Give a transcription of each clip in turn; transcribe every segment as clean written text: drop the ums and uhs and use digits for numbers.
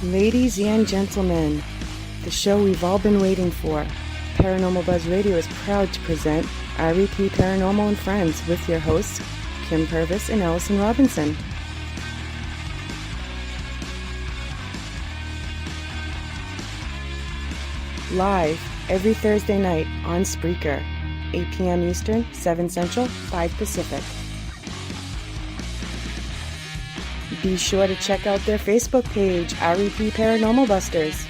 Ladies and gentlemen, the show we've all been waiting for, Paranormal Buzz Radio is proud to present REP Paranormal and Friends with your hosts, Kim Purvis and Allison Robinson. Live every Thursday night on Spreaker, 8 p.m. Eastern, 7 Central, 5 Pacific. Be sure to check out their Facebook page, REP Paranormal Busters.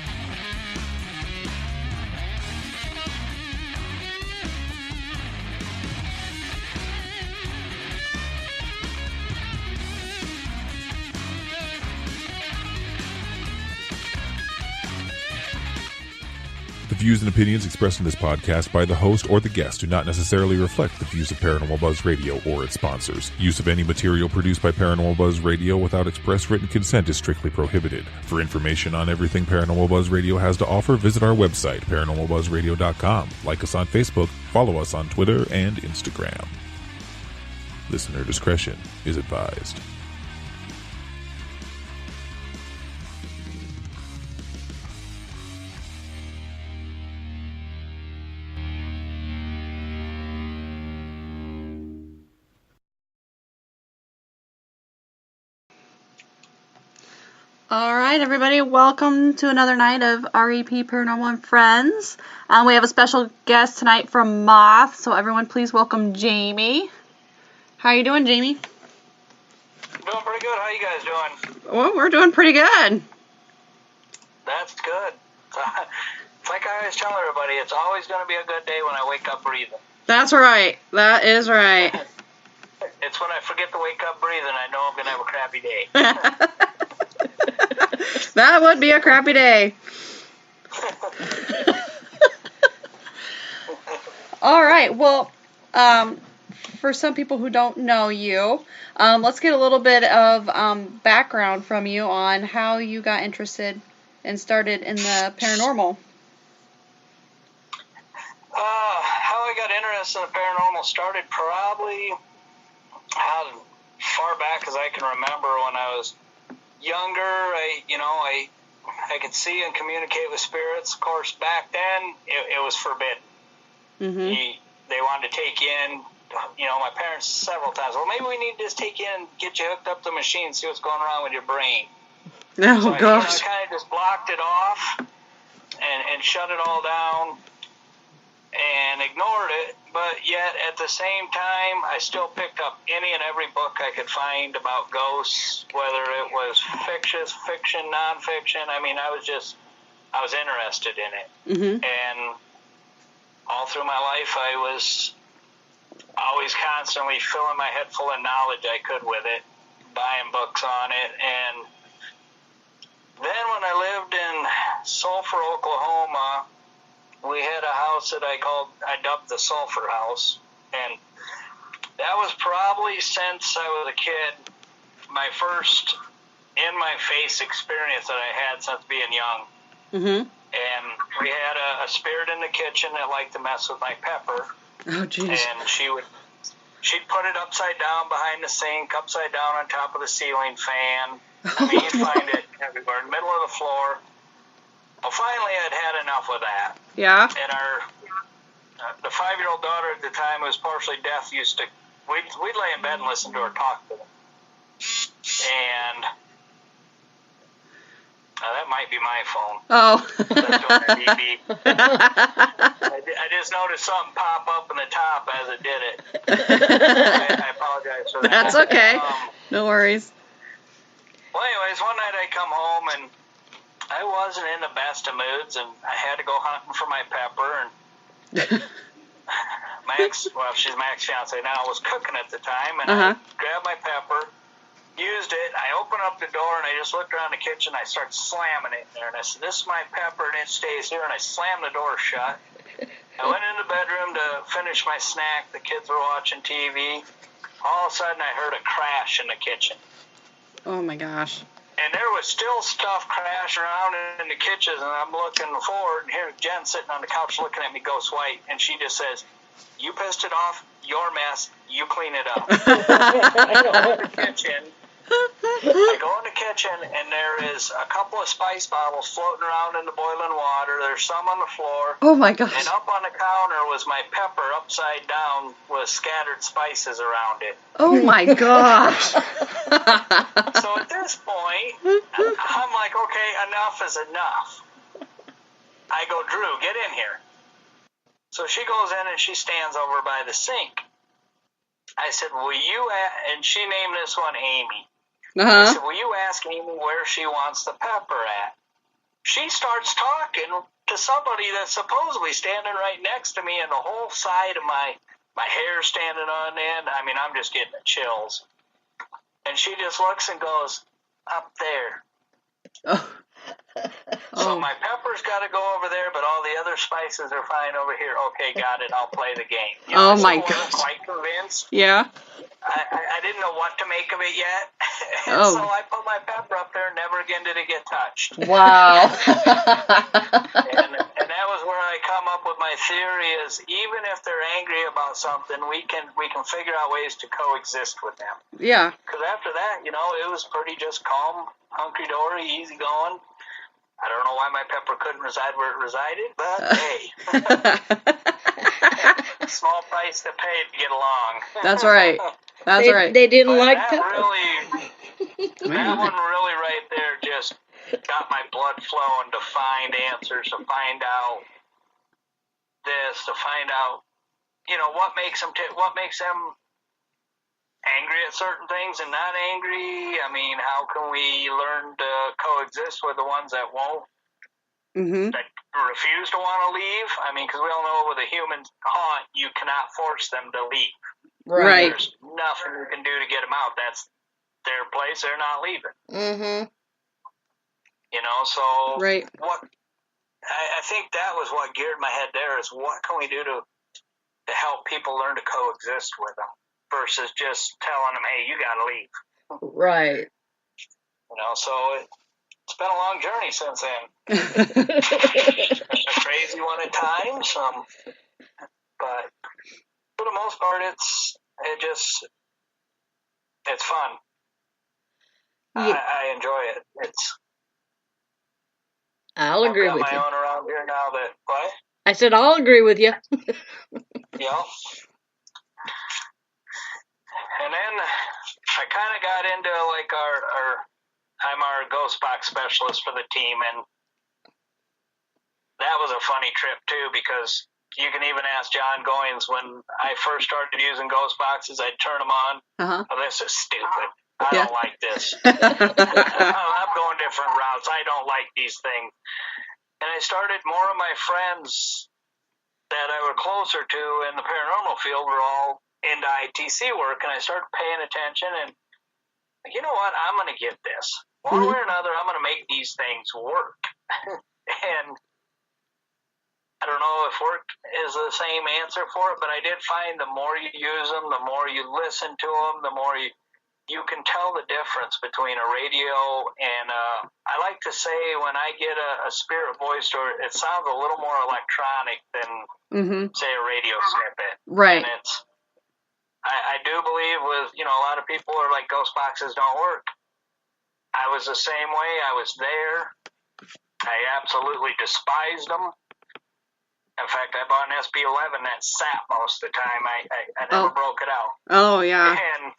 The views and opinions expressed in this podcast by the host or the guest do not necessarily reflect the views of Paranormal Buzz Radio or its sponsors. Use of any material produced by Paranormal Buzz Radio without express written consent is strictly prohibited. For information on everything Paranormal Buzz Radio has to offer, visit our website, paranormalbuzzradio.com. Like us on Facebook, follow us on Twitter and Instagram. Listener discretion is advised. All right, everybody, welcome to another night of REP Paranormal and Friends. We have a special guest tonight from MOTH, so everyone please welcome Jaime. How are you doing, Jaime? Doing pretty good. How you guys doing? Well, we're doing pretty good. That's good. It's like I always tell everybody, it's always going to be a good day when I wake up breathing. That's right. That is right. It's when I forget to wake up breathing, I know I'm going to have a crappy day. That would be a crappy day. All right. Well, for some people who don't know you, let's get a little bit of background from you on how you got interested and started in the paranormal. How I got interested in the paranormal started probably how far back as I can remember when I was younger. I could see and communicate with spirits. Of course, back then it was forbidden. Mm-hmm. They wanted to take you in. My parents several times. Well, maybe we need to just take you in, get you hooked up to the machine, see what's going on with your brain. Oh, so gosh. I kind of just blocked it off and shut it all down and ignored it. But yet, at the same time, I still picked up any and every book I could find about ghosts, whether it was fiction, nonfiction. I mean, I was interested in it. Mm-hmm. And all through my life, I was always constantly filling my head full of knowledge I could with it, buying books on it. And then when I lived in Sulphur, Oklahoma, we had a house that I dubbed the Sulphur House, and that was probably since I was a kid, my first in-my-face experience that I had since being young. Mm-hmm. And we had a spirit in the kitchen that liked to mess with my pepper. Oh, jeez. And she'd put it upside down behind the sink, upside down on top of the ceiling fan. I mean, you'd find it everywhere, in the middle of the floor. Well, finally, I'd had enough of that. Yeah. And the 5-year-old daughter at the time who was partially deaf we'd lay in bed and listen to her talk to them. And that might be my phone. Oh. That's doing a beep beep. I just noticed something pop up in the top as it did it. I apologize for that. That's okay. No worries. Well, anyways, one night I come home and I wasn't in the best of moods, and I had to go hunting for my pepper, and she's my ex-fiance now, was cooking at the time, and I grabbed my pepper, used it, I opened up the door, and I just looked around the kitchen, I started slamming it in there, and I said, this is my pepper, and it stays here, and I slammed the door shut. I went into the bedroom to finish my snack, the kids were watching TV, all of a sudden I heard a crash in the kitchen. Oh, my gosh. And there was still stuff crashing around in the kitchen, and I'm looking forward, and here's Jen sitting on the couch looking at me ghost white, and she just says, you pissed it off, your mess, you clean it up. I go in the kitchen, I go in the kitchen, and there is a couple of spice bottles floating around in the boiling water. There's some on the floor. Oh, my gosh. And up on the counter was my pepper upside down with scattered spices around it. Oh, my gosh. So at this point, I'm like, okay, enough is enough. I go, Drew, get in here. So she goes in and she stands over by the sink. I said, and she named this one Amy. I said, will you ask Amy where she wants the pepper at? She starts talking to somebody that's supposedly standing right next to me, and the whole side of my hair standing on end. I mean, I'm just getting the chills. And she just looks and goes, up there. Oh. So my pepper's got to go over there, but all the other spices are fine over here. Okay, got it. I'll play the game. You know, my God! I wasn't gosh. quite convinced. Yeah. I didn't know what to make of it yet. Oh. So I put my pepper up there. Never again did it get touched. Wow. and that was where I come up with my theory is even if they're angry about something, we can figure out ways to coexist with them. Yeah. Because after that, you know, it was pretty just calm, hunky-dory, easy going. I don't know why my pepper couldn't reside where it resided, but hey. Small price to pay to get along. That's right. That's right. They didn't But like that pepper. that one really right there just got my blood flowing to find answers, to find out this, to find out, you know, what makes them angry at certain things and not angry. I mean, how can we learn to coexist with the ones that won't, that refuse to want to leave? I mean, because we all know with a human haunt, you cannot force them to leave. Right. There's nothing you can do to get them out. That's their place. They're not leaving. You know, so Right. what I think that was what geared my head there is what can we do to help people learn to coexist with them versus just telling them, hey, you got to leave. Right. You know, so it's been a long journey since then. A crazy one at times, but for the most part, it's fun. Yeah. I enjoy it. I'll agree I've with got you. my own around here now that what? I said I'll agree with you. You know? And then I kind of got into like I'm our ghost box specialist for the team, and that was a funny trip too because you can even ask John Goins when I first started using ghost boxes, I'd turn them on. Oh, this is stupid. I don't like this. I'm going different routes. I don't like these things. And I started more of my friends that I were closer to in the paranormal field were all into ITC work, and I started paying attention, and you know what? I'm going to get this. One way or another, I'm going to make these things work. And I don't know if work is the same answer for it, but I did find the more you use them, the more you listen to them, the more you can tell the difference between a radio and I like to say when I get a spirit voice, or it sounds a little more electronic than say a radio snippet. Right. And I do believe with, you know, a lot of people are like ghost boxes don't work. I was the same way. I was there. I absolutely despised them. In fact, I bought an SB11 that sat most of the time. I never broke it out. Oh, yeah. And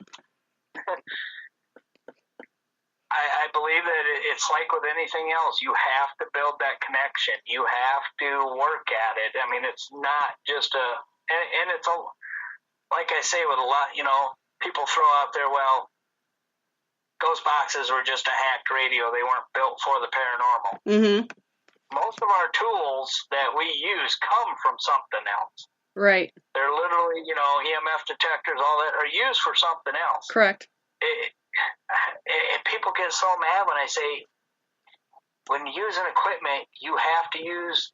I believe that it's like with anything else. You have to build that connection. You have to work at it. I mean, it's not just and it's a, like I say with a lot, you know, people throw out there, well, ghost boxes were just a hacked radio. They weren't built for the paranormal. Most of our tools that we use come from something else. Right. They're literally, you know, EMF detectors, all that are used for something else. Correct. People get so mad when I say, when using equipment, you have to use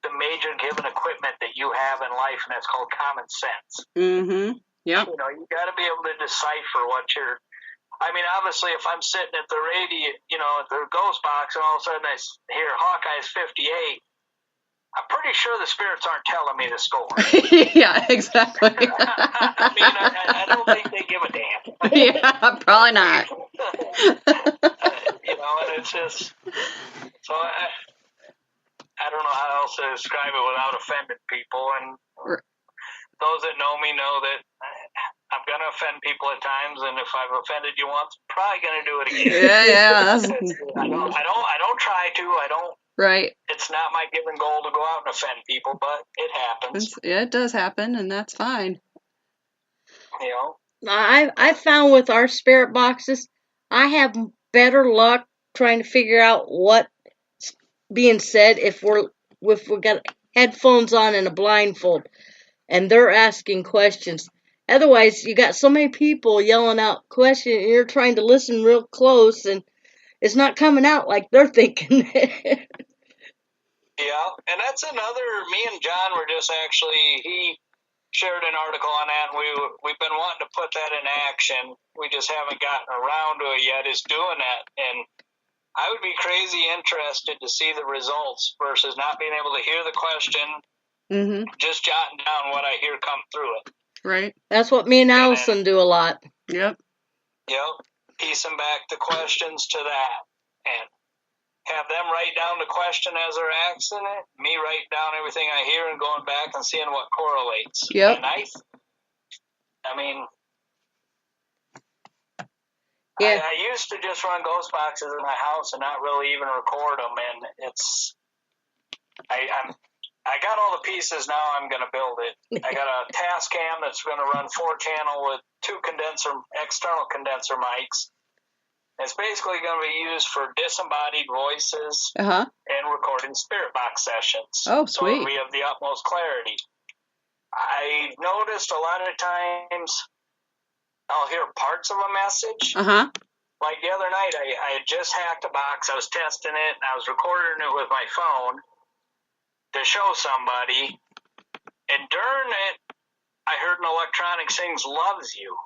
the major given equipment that you have in life, and that's called common sense. Yep. You know, you got to be able to decipher what you're. I mean, obviously, if I'm sitting at the radio, you know, at the ghost box, and all of a sudden I hear Hawkeye's 58, I'm pretty sure the spirits aren't telling me the story. Yeah, exactly. I mean, I don't think they give a damn. Yeah, probably not. And it's just, so I don't know how else to describe it without offending people. And those that know me know that I'm going to offend people at times, and if I've offended you once, I'm probably going to do it again. Yeah. I don't try to. I don't. Right. It's not my given goal to go out and offend people, but it happens. It does happen, and that's fine. I found with our spirit boxes, I have better luck trying to figure out what's being said if we got headphones on and a blindfold, and they're asking questions. Otherwise, you got so many people yelling out questions, and you're trying to listen real close, and it's not coming out like they're thinking. Yeah, and that's another. Me and John were just he shared an article on that, and we've been wanting to put that in action. We just haven't gotten around to it yet. Is doing that, and I would be crazy interested to see the results versus not being able to hear the question, just jotting down what I hear come through it. Right. That's what me and Allison do a lot. Yep. Piecing back the questions to that, and have them write down the question as they're asking it, me write down everything I hear and going back and seeing what correlates. Yep. And I used to just run ghost boxes in my house and not really even record them, and I got all the pieces now. I'm going to build it. I got a Tascam that's going to run 4-channel with 2 external condenser mics. It's basically going to be used for disembodied voices and recording spirit box sessions. Oh, sweet. So we have the utmost clarity. I noticed a lot of times I'll hear parts of a message. Like the other night, I had just hacked a box. I was testing it, and I was recording it with my phone to show somebody. And during it, I heard an electronic sings "Loves You."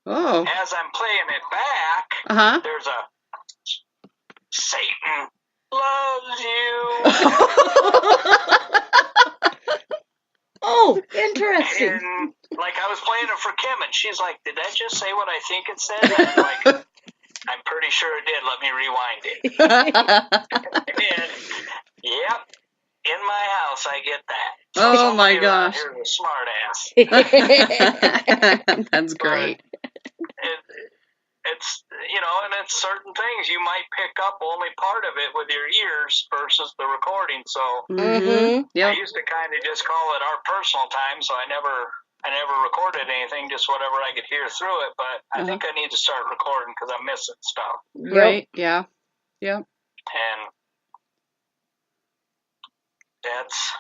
Oh. As I'm playing it back, there's a Satan loves you. Oh, interesting. And I was playing it for Kim, and she's like, "Did that just say what I think it said?" And I'm like, "I'm pretty sure it did. Let me rewind it." And yep, in my house I get that. So oh my gosh! Here's a smart ass. That's great. It's and it's certain things you might pick up only part of it with your ears versus the recording. So I used to kind of just call it our personal time, so I never recorded anything, just whatever I could hear through it. But I think I need to start recording because I'm missing stuff. Right? Yeah. Yep. And that's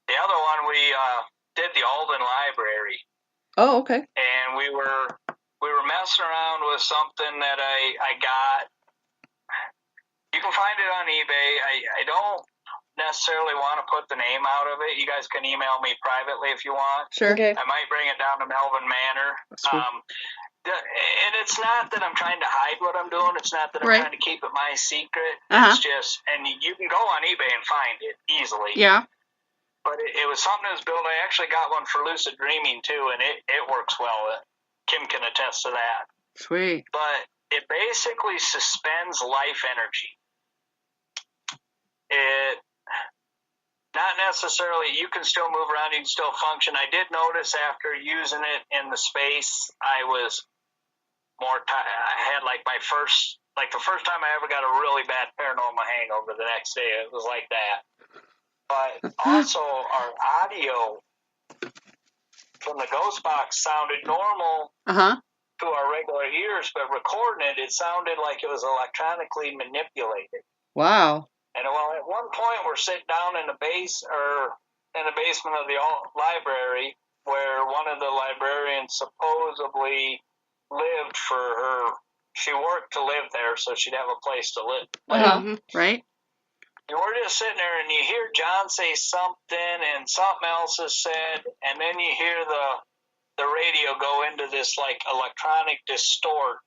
the other one. We did the Alden Library. Oh, okay. And we were messing around with something that I got. You can find it on eBay. I don't necessarily want to put the name out of it. You guys can email me privately if you want. Sure. Okay. I might bring it down to Melvin Manor. And it's not that I'm trying to hide what I'm doing. It's not that I'm trying to keep it my secret. It's just, and you can go on eBay and find it easily. Yeah. But it was something that was built. I actually got one for lucid dreaming too, and it works well. Kim can attest to that. Sweet. But it basically suspends life energy. It not necessarily, you can still move around, you can still function. I did notice after using it in the space, I was more tired. I had the first time I ever got a really bad paranormal hangover the next day. It was like that. But also our audio from the ghost box sounded normal to our regular ears, but recording it sounded like it was electronically manipulated. Wow. And at one point we're sitting down in the basement of the library where one of the librarians supposedly lived for her. She worked to live there, so she'd have a place to live. Right. And we're just sitting there, and you hear John say something, and something else is said, and then you hear the radio go into this electronic distort,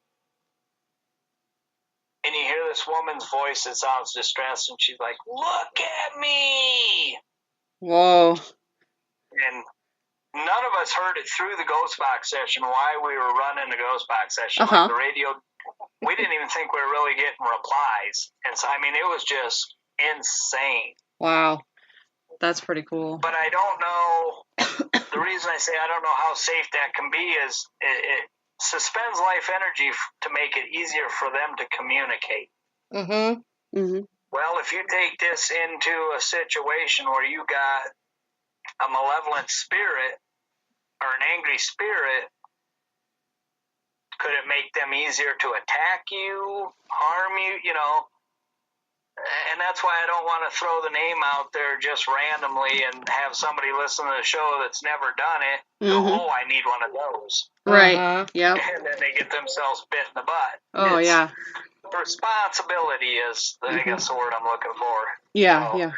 and you hear this woman's voice that sounds distressed, and she's like, "Look at me!" Whoa. And none of us heard it through the ghost box session why we were running the ghost box session. Like the radio, we didn't even think we were really getting replies. And so, I mean, it was just insane. Wow. That's pretty cool. But I don't know, the reason I say I don't know how safe that can be is it suspends life energy to make it easier for them to communicate. Mm-hmm. Mm-hmm. Well, if you take this into a situation where you got a malevolent spirit or an angry spirit, could it make them easier to attack you, harm you, you know? And that's why I don't want to throw the name out there just randomly and have somebody listen to the show that's never done it go, oh, I need one of those. Right. Uh-huh. Yep. And then they get themselves bit in the butt. Oh, yeah. Responsibility is, I guess, the word I'm looking for. Yeah, So, yeah.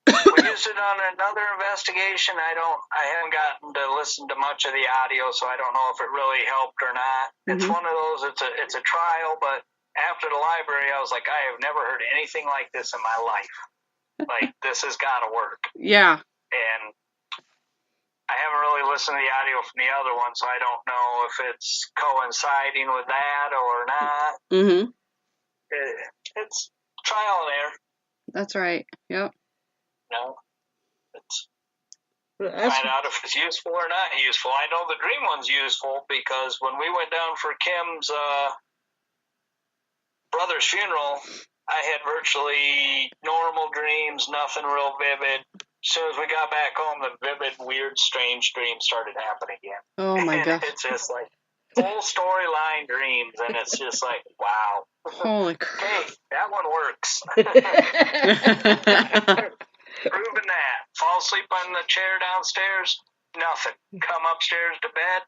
We used it on another investigation. I haven't gotten to listen to much of the audio, so I don't know if it really helped or not. It's one of those, it's a trial, but after the library, I was like, I have never heard anything like this in my life. Like, this has got to work. Yeah. And I haven't really listened to the audio from the other one, so I don't know if it's coinciding with that or not. Mm-hmm. It's trial and error. That's right. Yep. No. It's find out if it's useful or not useful. I know the dream one's useful because when we went down for Kim's brother's funeral, I had virtually normal dreams, nothing real vivid. As soon as we got back home, the vivid, weird, strange dreams started happening again. Oh, my gosh. It's just like full storyline dreams, and it's just like, wow. Holy crap. Hey, that one works. Proving that. Fall asleep on the chair downstairs, nothing. Come upstairs to bed,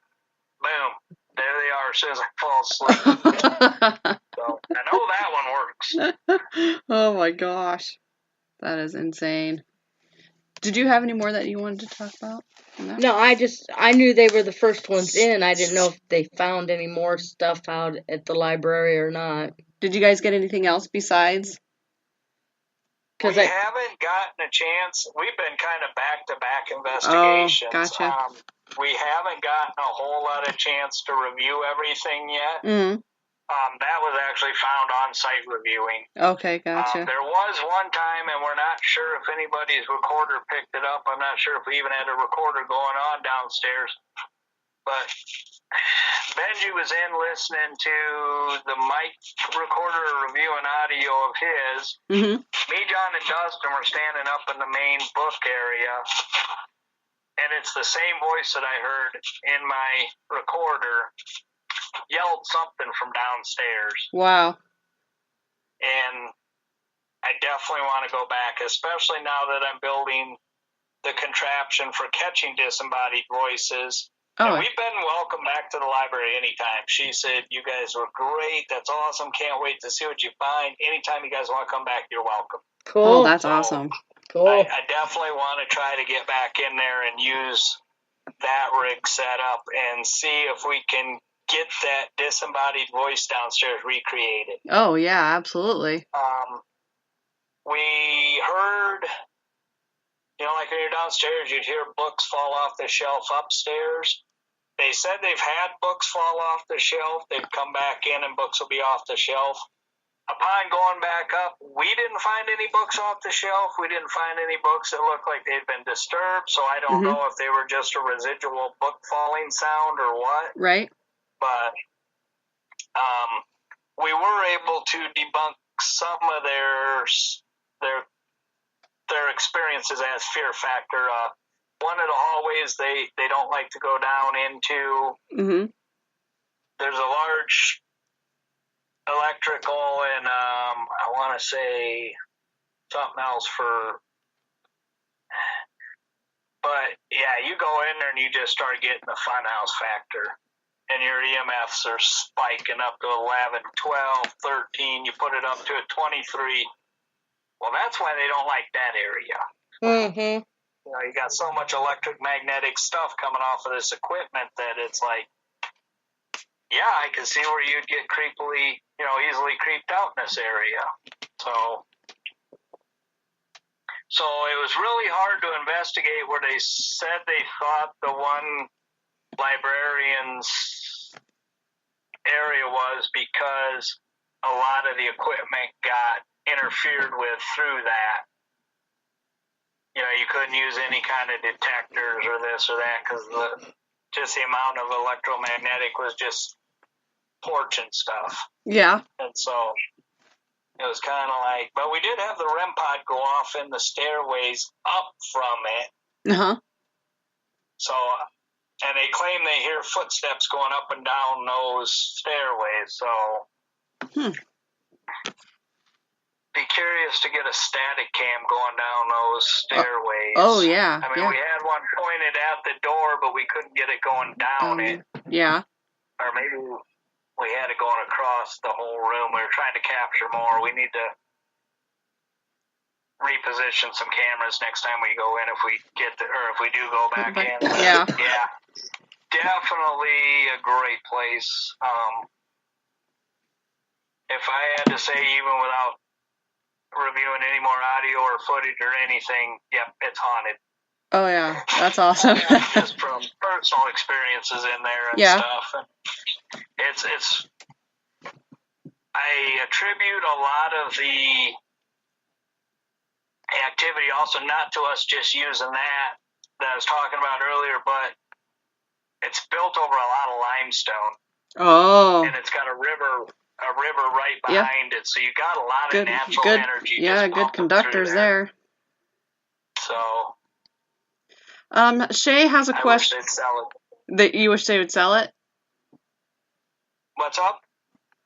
boom. There they are as soon as I fall asleep. So I know that one works. Oh my gosh. That is insane. Did you have any more that you wanted to talk about? No, I knew they were the first ones in. I didn't know if they found any more stuff out at the library or not. Did you guys get anything else besides? We haven't gotten a chance. We've been kind of back-to-back investigations. Oh, gotcha. We haven't gotten a whole lot of chance to review everything yet. Mm. That was actually found on-site reviewing. Okay, gotcha. There was one time, and we're not sure if anybody's recorder picked it up. I'm not sure if we even had a recorder going on downstairs. But Benji was in listening to the mic recorder reviewing audio of his. Mm-hmm. Me, John, and Dustin were standing up in the main book area, and it's the same voice that I heard in my recorder yelled something from downstairs. Wow. And I definitely want to go back, especially now that I'm building the contraption for catching disembodied voices. Oh. And we've been welcome back to the library anytime. She said, you guys were great. That's awesome. Can't wait to see what you find. Anytime you guys want to come back, you're welcome. Cool. Oh, that's awesome. Cool. I definitely want to try to get back in there and use that rig setup and see if we can get that disembodied voice downstairs recreated. Oh, yeah, absolutely. We heard, like when you're downstairs, you'd hear books fall off the shelf upstairs. They said they've had books fall off the shelf. They've come back in and books will be off the shelf. Upon going back up, we didn't find any books off the shelf. We didn't find any books that looked like they'd been disturbed, so I don't know if they were just a residual book falling sound or what. Right. But we were able to debunk some of their experiences as fear factor. One of the hallways they don't like to go down into. Mm-hmm. There's a large electrical and I want to say something else but yeah, you go in there and you just start getting the funhouse factor. And your EMFs are spiking up to 11, 12, 13. You put it up to a 23. Well, that's why they don't like that area. Mm-hmm. You got so much electromagnetic stuff coming off of this equipment that it's like, yeah, I can see where you'd get easily creeped out in this area. So So it was really hard to investigate where they said they thought the one librarian's area was, because a lot of the equipment got interfered with through that. You know, you couldn't use any kind of detectors or this or that because just the amount of electromagnetic was just torching stuff. Yeah. And so it was kind of like, but we did have the REM pod go off in the stairways up from it. Uh-huh. So, and they claim they hear footsteps going up and down those stairways. So, be curious to get a static cam going down those stairways. Oh, yeah. I mean, we had one pointed at the door, but we couldn't get it going down it. Yeah. Or maybe we had it going across the whole room. We were trying to capture more. We need to reposition some cameras next time we go in if we if we do go back in. Yeah. Yeah. Definitely a great place. If I had to say, even without reviewing any more audio or footage or anything, yep, it's haunted. Oh, yeah. That's awesome. Just from personal experiences in there and stuff. And it's I attribute a lot of the activity also not to us just using that I was talking about earlier, but it's built over a lot of limestone. Oh. And it's got a river right behind it, so you got a lot of natural energy. Yeah, good conductors there. So, Shay has a question. I wish they'd sell it. That you wish they would sell it? What's up?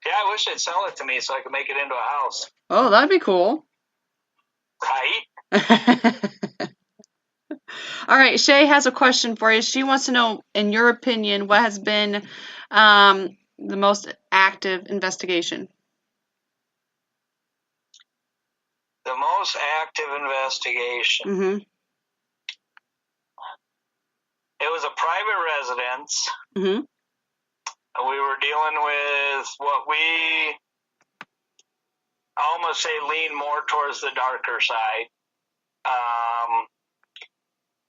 Yeah, I wish they'd sell it to me so I could make it into a house. Oh, that'd be cool. Right? All right, Shay has a question for you. She wants to know, in your opinion, what has been the most active investigation? The most active investigation. Mm-hmm. It was a private residence. Mm-hmm. We were dealing with what we almost say lean more towards the darker side.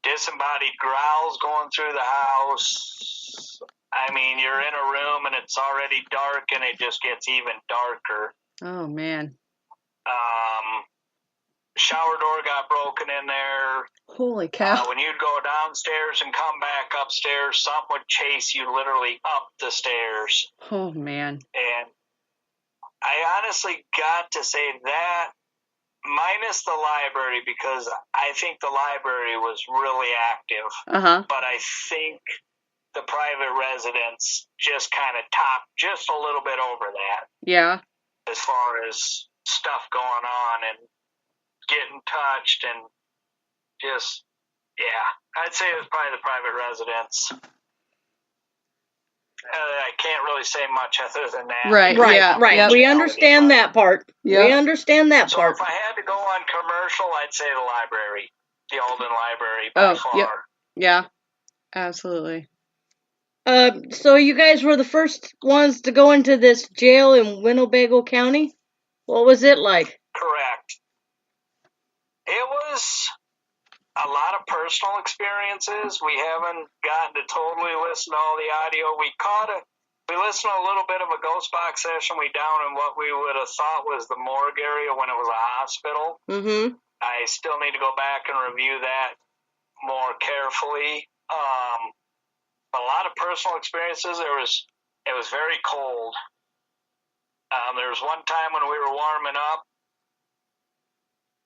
Disembodied growls going through the house. I mean, you're in a room and it's already dark and it just gets even darker. Oh, man. Shower door got broken in there. Holy cow. When you'd go downstairs and come back upstairs, something would chase you literally up the stairs. Oh, man. And I honestly got to say that, minus the library, because I think the library was really active. Uh-huh. But I think the private residence just kind of topped just a little bit over that. Yeah. As far as stuff going on and getting touched and just, yeah. I'd say it was probably the private residence. I can't really say much other than that. Right. Yep. We understand that part. Yep. We understand that part. So if I had to go on commercial, I'd say the library, the Alden Library by far. Yep. Yeah, absolutely. So you guys were the first ones to go into this jail in Winnebago County? What was it like? Correct. It was a lot of personal experiences. We haven't gotten to totally listen to all the audio. We listened to a little bit of a ghost box session. We down in what we would have thought was the morgue area when it was a hospital. Mm-hmm. I still need to go back and review that more carefully. A lot of personal experiences. It was very cold. There was one time when we were warming up,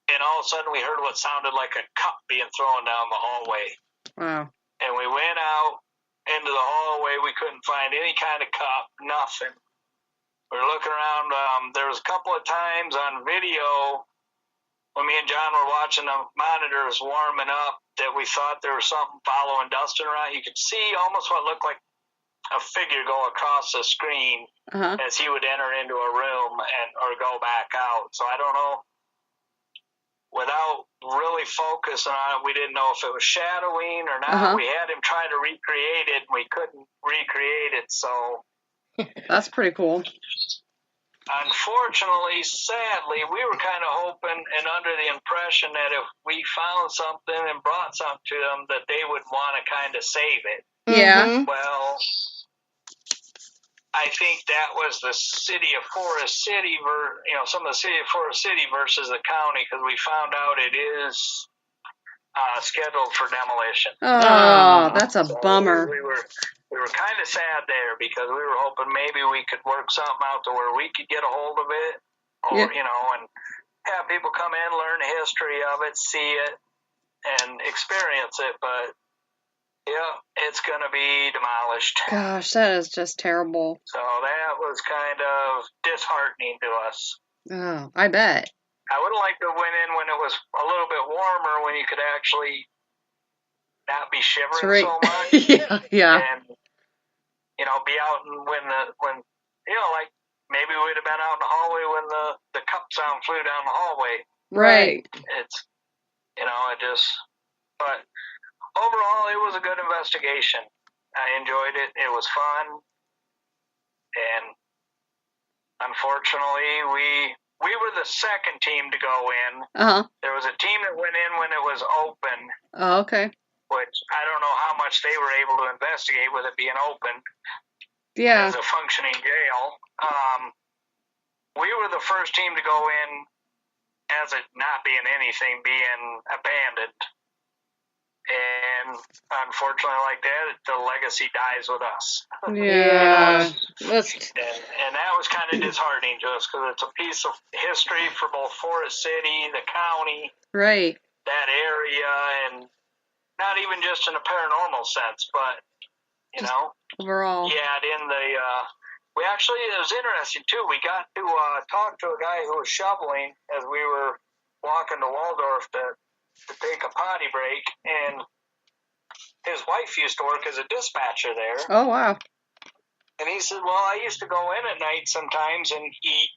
and all of a sudden we heard what sounded like a cup being thrown down the hallway. Wow. And we went out into the hallway. We couldn't find any kind of cup, nothing. We were looking around. There was a couple of times on video when me and John were watching the monitors warming up that we thought there was something following Dustin around. You could see almost what looked like a figure go across the screen as he would enter into a room or go back out. So I don't know. Without really focusing on it, we didn't know if it was shadowing or not. We had him try to recreate it, and we couldn't recreate it. So that's pretty cool. unfortunately, sadly, we were kind of hoping and under the impression that if we found something and brought something to them, that they would want to kind of save it. Yeah. Mhm. Well, I think that was the city of Forest City, some of the city of Forest City versus the county, because we found out it is scheduled for demolition. Oh, that's a bummer. We were kind of sad there because we were hoping maybe we could work something out to where we could get a hold of it, or and have people come in, learn the history of it, see it, and experience it. But yeah, it's going to be demolished. Gosh, that is just terrible. So that was kind of disheartening to us. Oh, I bet. I would have liked to have went in when it was a little bit warmer, when you could actually not be shivering so much. yeah. And, be out and when like maybe we'd have been out in the hallway when the cup sound flew down the hallway. Right. It's, but overall, it was a good investigation. I enjoyed it. It was fun. And unfortunately, we were the second team to go in. Uh-huh. There was a team that went in when it was open. Oh, okay. Which I don't know how much they were able to investigate with it being open. Yeah. As a functioning jail. We were the first team to go in as it not being anything, being abandoned. And unfortunately, like that, the legacy dies with us. Yeah. And that was kind of disheartening to us because it's a piece of history for both Forest City, the county, right, that area, and not even just in a paranormal sense, but overall. Yeah, it was interesting too. We got to talk to a guy who was shoveling as we were walking to Waldorf to take a potty break, and his wife used to work as a dispatcher there. Oh, wow. And he said, well, I used to go in at night sometimes and eat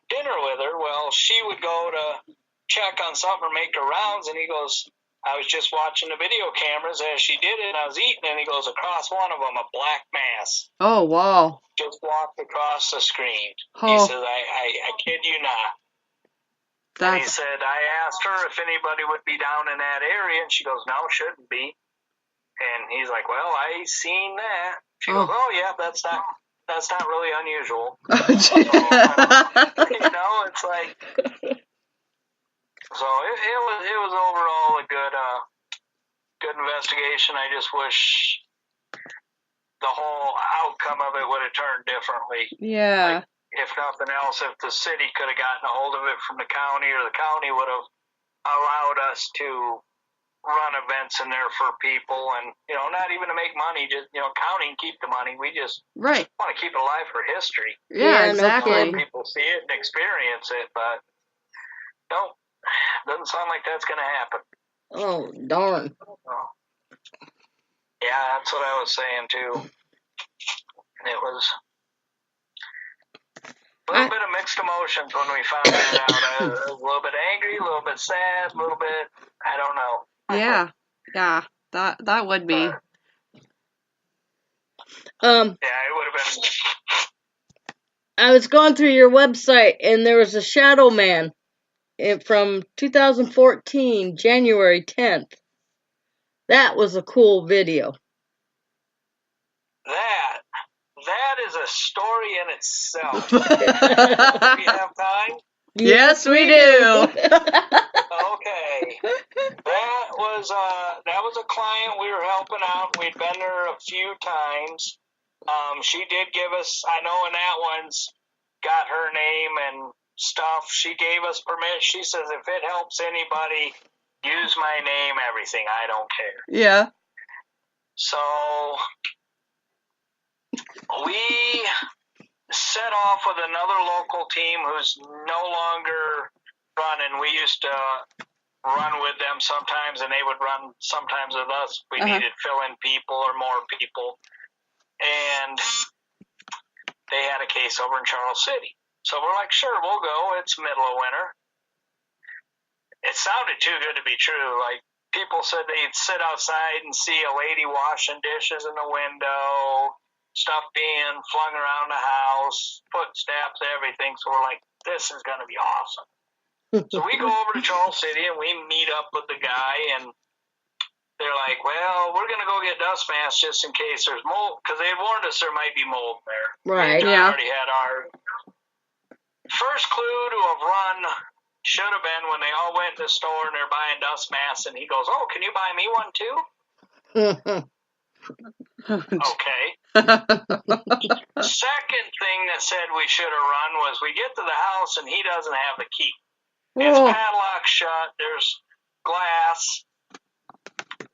dinner with her. Well, she would go to check on something or make her rounds, and he goes, I was just watching the video cameras as she did it, and I was eating, and he goes, across one of them, a black mass. Oh, wow. Just walked across the screen. Oh. He said, I kid you not. And he said, I asked her if anybody would be down in that area, and she goes, no, shouldn't be. And he's like, well, I seen that. She goes, oh, yeah, that's not really unusual. So, it's like, so it was overall a good investigation. I just wish the whole outcome of it would have turned differently. Yeah. Like, if nothing else, if the city could have gotten a hold of it from the county, or the county would have allowed us to run events in there for people, and not even to make money, just county and keep the money. We just want to keep it alive for history. Yeah, exactly. Let people see it and experience it, but no, doesn't sound like that's going to happen. Oh, darn. Yeah, that's what I was saying too. It was a little bit of mixed emotions when we found that out. A little bit angry, a little bit sad, a little bit, I don't know. Yeah, that would be. Yeah, it would have been. I was going through your website, and there was a Shadow Man from 2014, January 10th. That was a cool video. That is a story in itself. Do we have time? Yes, we do. Okay. That was a client we were helping out. We'd been there a few times. She did give us, I know in that one's got her name and stuff. She gave us permission. She says, if it helps anybody, use my name, everything. I don't care. Yeah. So we set off with another local team who's no longer running. We used to run with them sometimes, and they would run sometimes with us. We needed fill-in people or more people. And they had a case over in Charles City. So we're like, sure, we'll go. It's middle of winter. It sounded too good to be true. Like, people said they'd sit outside and see a lady washing dishes in the window. stuff being flung around the house, footsteps, everything. So we're like, this is going to be awesome. So we go over to Charles City and we meet up with the guy, and they're like, well, we're going to go get dust masks just in case there's mold, because they had warned us there might be mold there. Right. We Yeah. already had our first clue to have run should have been when they all went to the store and they're buying dust masks, and he goes, oh, can you buy me one too? Okay. Second thing that said we should have run was we get to the house and he doesn't have the key. It's Whoa. padlocked shut. There's glass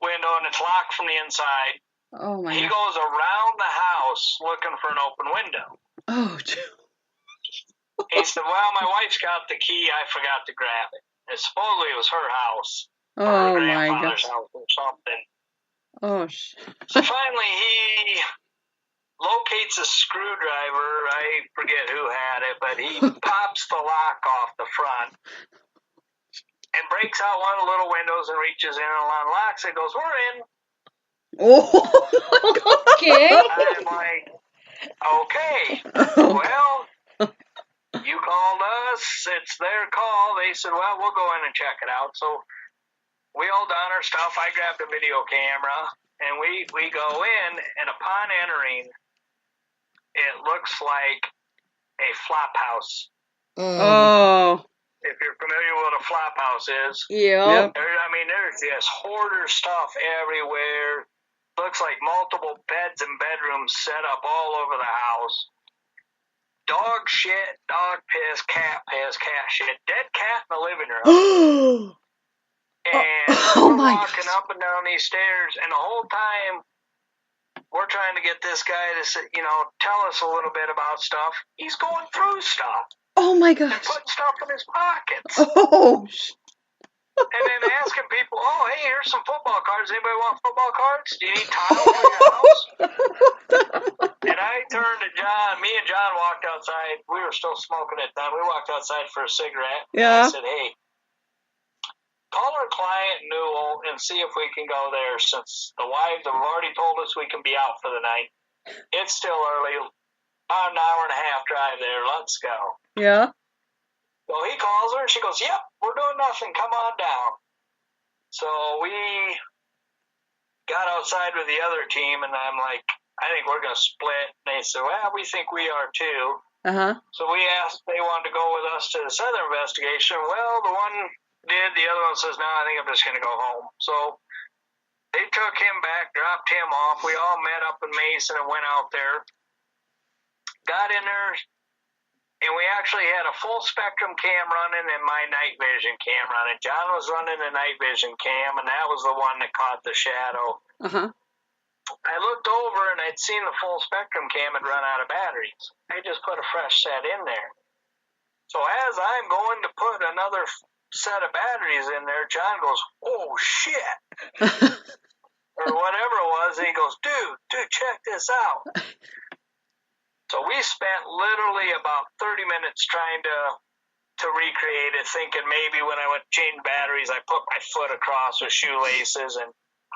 window and it's locked from the inside. Oh my He God. goes around the house looking for an open window. Oh, He said, well, my wife's got the key. I forgot to grab it. And supposedly it was her house. Or her oh my grandfather's gosh. house or something. Oh, So finally he locates a screwdriver. I forget who had it, but he pops the lock off the front and breaks out one of the little windows and reaches in and unlocks it. Goes, we're in. Oh. Okay. I'm like, okay, well, you called us. It's their call. They said, well, we'll go in and check it out. So we all done our stuff. I grabbed a video camera, and we go in, and upon entering, it looks like a flop house. Oh. If you're familiar with what a flop house is, Yep. there's just hoarder stuff everywhere. Looks like multiple beds and bedrooms set up all over the house. Dog shit, dog piss, cat shit, dead cat in the living room. And Oh we're my walking gosh. up and down these stairs, and the whole time we're trying to get this guy to say, tell us a little bit about stuff. He's going through stuff Oh my and gosh. putting stuff in his pockets. Oh. And then asking people, oh, hey, here's some football cards. Anybody want football cards? Do you need tile for your house? And I turned to John. Me and John walked outside. We were still smoking at the time. We walked outside for a cigarette. Yeah. And I said, hey, call our client Newell and see if we can go there, since the wives have already told us we can be out for the night. It's still early. About an hour and a half drive there. Let's go. Yeah. So he calls her and she goes, yep, we're doing nothing. Come on down. So we got outside with the other team, and I'm like, I think we're going to split. And they said, well, we think we are too. Uh-huh. So we asked if they wanted to go with us to the southern investigation. Well, the one did. The other one says, no, I think I'm just going to go home. So they took him back, dropped him off. We all met up in Mason and went out there. Got in there, and we actually had a full spectrum cam running and my night vision cam running. John was running the night vision cam, and that was the one that caught the shadow. Uh-huh. I looked over, and I'd seen the full spectrum cam had run out of batteries. I just put a fresh set in there. So as I'm going to put another set of batteries in there, John goes, oh, shit. Or whatever it was, and he goes, dude, check this out. So we spent literally about 30 minutes trying to recreate it, thinking maybe when I went to change batteries, I put my foot across with shoelaces, and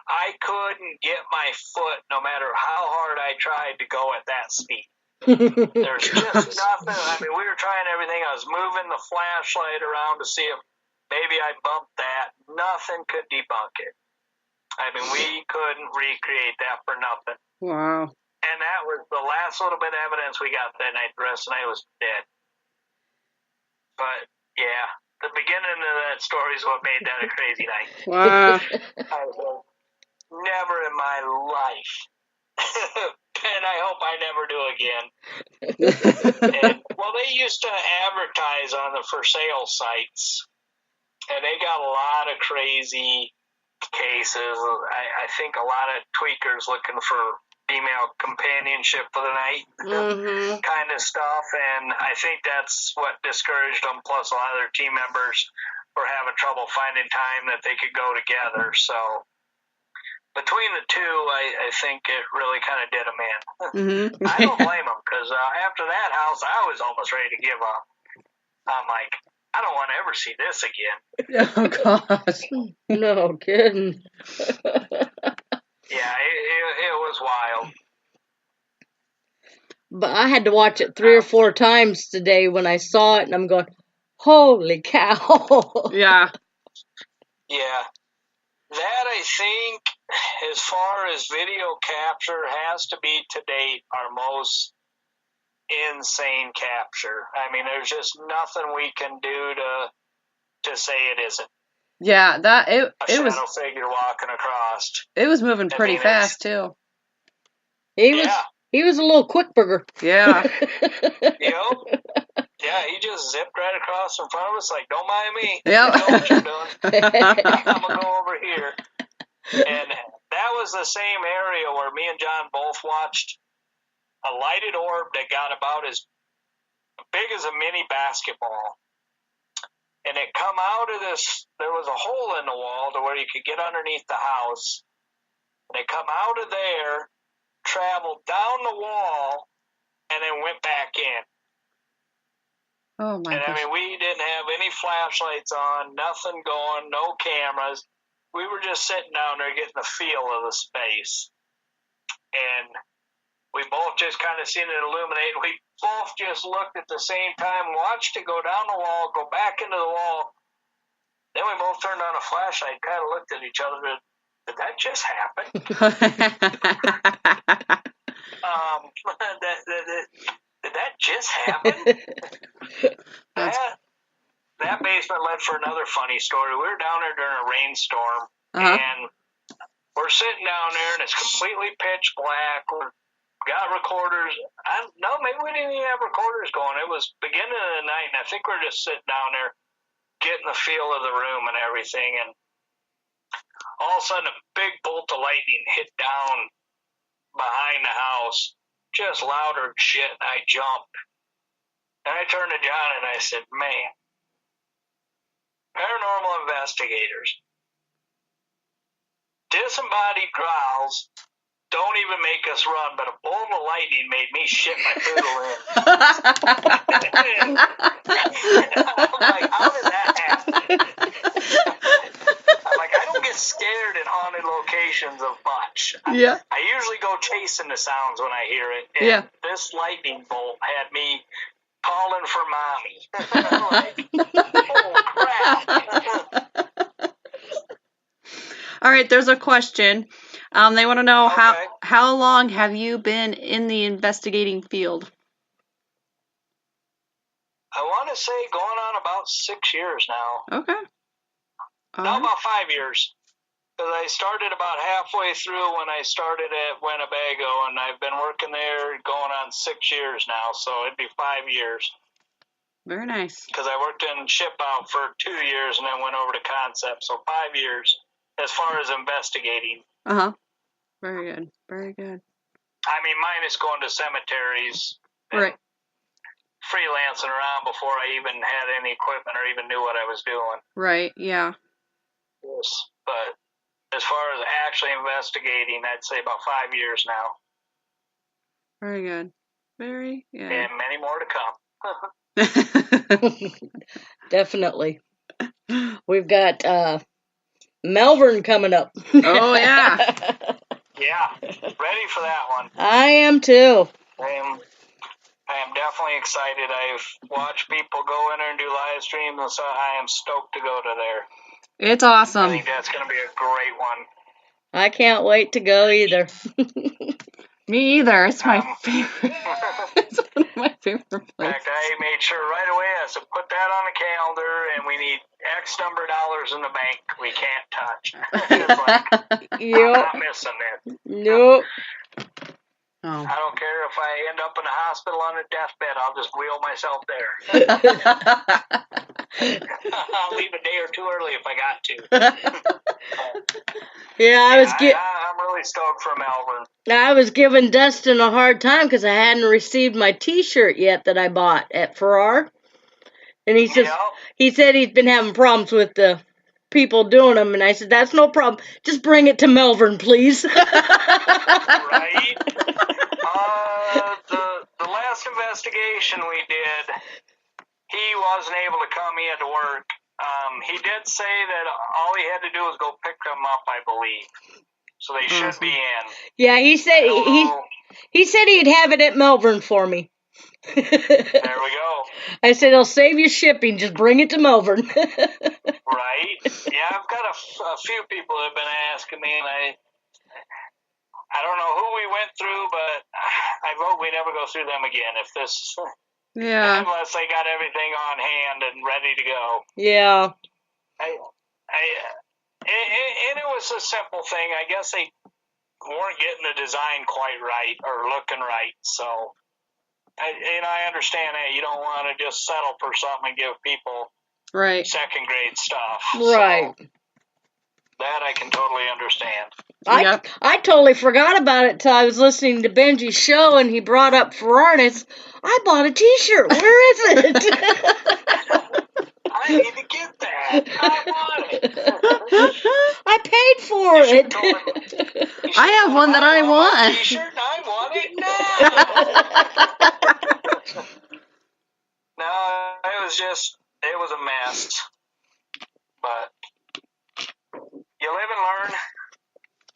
I couldn't get my foot, no matter how hard I tried, to go at that speed. There's just nothing. We were trying everything. I was moving the flashlight around to see if maybe I bumped that. Nothing could debunk it. We couldn't recreate that for nothing. Wow. And that was the last little bit of evidence we got that night. The rest of the night was dead. But, yeah, the beginning of that story is what made that a crazy night. Wow. I was never in my life. And I hope I never do again. Well, they used to advertise on the for sale sites, and they got a lot of crazy cases. I think a lot of tweakers looking for female companionship for the night, kind of stuff, and I think that's what discouraged them, plus a lot of their team members were having trouble finding time that they could go together. So between the two, I think it really kind of did them in. I don't blame them, because after that house, I was almost ready to give up. I'm like, I don't want to ever see this again. Oh, gosh. No kidding. Yeah, it was wild. But I had to watch it 3 or 4 times today when I saw it, and I'm going, holy cow. Yeah. Yeah. That, I think, as far as video capture, has to be to date our most insane capture. I mean, there's just nothing we can do to say it isn't. Yeah, A shadow figure walking across. It was moving pretty fast too. He was a little quick burger. Yeah. Yep. Yeah, he just zipped right across in front of us like, don't mind me. Yep. You know what you're doing. I'm going to go over here. And that was the same area where me and John both watched a lighted orb that got about as big as a mini basketball. And it come out of this, there was a hole in the wall to where you could get underneath the house. And it come out of there, traveled down the wall, and then went back in. Oh my And I mean, we didn't have any flashlights on, nothing going, no cameras. We were just sitting down there getting the feel of the space. And we both just kind of seen it illuminate. We both just looked at the same time, watched it go down the wall, go back into the wall. Then we both turned on a flashlight, kind of looked at each other. Did that just happen? Did that just happen? That basement led for another funny story. We were down there during a rainstorm, and we're sitting down there, and it's completely pitch black. We're got recorders. Maybe we didn't even have recorders going. It was beginning of the night, and I think we're just sitting down there getting the feel of the room and everything. And all of a sudden, a big bolt of lightning hit down behind the house, just louder than shit. And I jumped. And I turned to John and I said, man, paranormal investigators, disembodied growls don't even make us run, but a bolt of lightning made me shit my poodle in. I'm like, how did that happen? I'm like, I don't get scared in haunted locations of much. Yeah. I usually go chasing the sounds when I hear it. And this lightning bolt had me calling for mommy. Like, oh, crap. All right, there's a question. They want to know how long have you been in the investigating field? I want to say going on about 6 years now. Okay. No, about 5 years. Because I started about halfway through when I started at Winnebago, and I've been working there going on 6 years now, so it'd be 5 years. Very nice. Because I worked in ship out for 2 years and then went over to concept, so 5 years as far as investigating. Very good. Very good. I mean, minus going to cemeteries. Right. Freelancing around before I even had any equipment or even knew what I was doing. Right, yeah. Yes. But as far as actually investigating, I'd say about 5 years now. Very good. Very good. And many more to come. Definitely. We've got Melbourne coming up. Oh, yeah. Yeah. Ready for that one. I am too. I am definitely excited. I've watched people go in there and do live streams, and so I am stoked to go to there. It's awesome. I think that's going to be a great one. I can't wait to go either. Me either. It's my favorite. It's one of my favorite places. In fact, I made sure right away I said, put that on the calendar, and we need X number of dollars in the bank we can't touch. It's like, I'm not missing it. Nope. Oh. I don't care if I end up in a hospital on a deathbed. I'll just wheel myself there. I'll leave a day or two early if I got to. I'm really stoked for Melbourne. I was giving Dustin a hard time because I hadn't received my T-shirt yet that I bought at Farrar, and he said he's been having problems with the people doing them, and I said that's no problem. Just bring it to Melbourne, please. Right. The last investigation we did, he wasn't able to come. He had to work. He did say that all he had to do was go pick them up, I believe. So they should be in. Yeah, he said He said he'd have it at Melbourne for me. There we go. I said, I'll save you shipping. Just bring it to Melbourne. Right? Yeah, I've got a few people that have been asking me, and I don't know who we went through, but I vote we never go through them again unless they got everything on hand and ready to go. Yeah. And it was a simple thing. I guess they weren't getting the design quite right or looking right. So, I understand that you don't want to just settle for something and give people second grade stuff. Right. So that I can totally understand. I totally forgot about it till I was listening to Benji's show and he brought up Ferraris. I bought a T-shirt. Where is it? I need to get that. I want it. I paid for it. I have one that I want. T-shirt and I want it now. No, it was a mess. But you live and learn.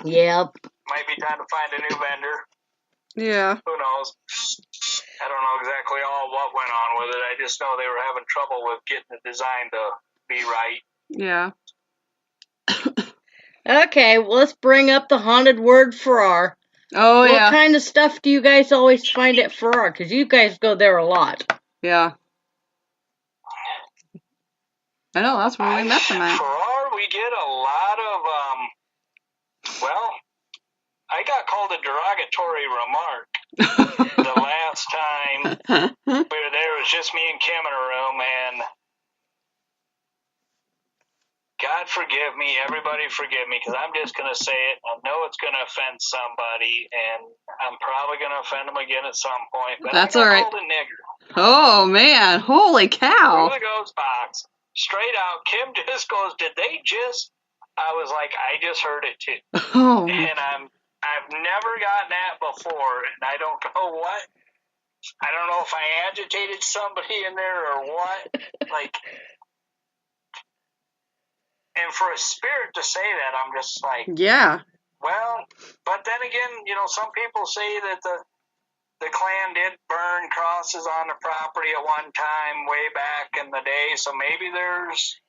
Yep. Might be time to find a new vendor. Yeah. Who knows? I don't know exactly all what went on with it. I just know they were having trouble with getting the design to be right. Yeah. Okay, well, let's bring up the haunted word Farrar. Oh, what yeah. What kind of stuff do you guys always find at Farrar? Because you guys go there a lot. Yeah. I know, that's where we met them at. Farrar, we get a lot of, I got called a derogatory remark the last time we were there. It was just me and Kim in a room, and God forgive me, everybody forgive me, because I'm just going to say it. I know it's going to offend somebody, and I'm probably going to offend them again at some point, but that's I got all right. called a nigger. Oh, man. Holy cow. Through the ghost box. Straight out. Kim just goes, did they just? I was like, I just heard it too. Oh. And I've never gotten that before, and I don't know what. I don't know if I agitated somebody in there or what. Like, and for a spirit to say that, I'm just like, yeah. Well, but then again, some people say that the Klan did burn crosses on the property at one time way back in the day, so maybe there's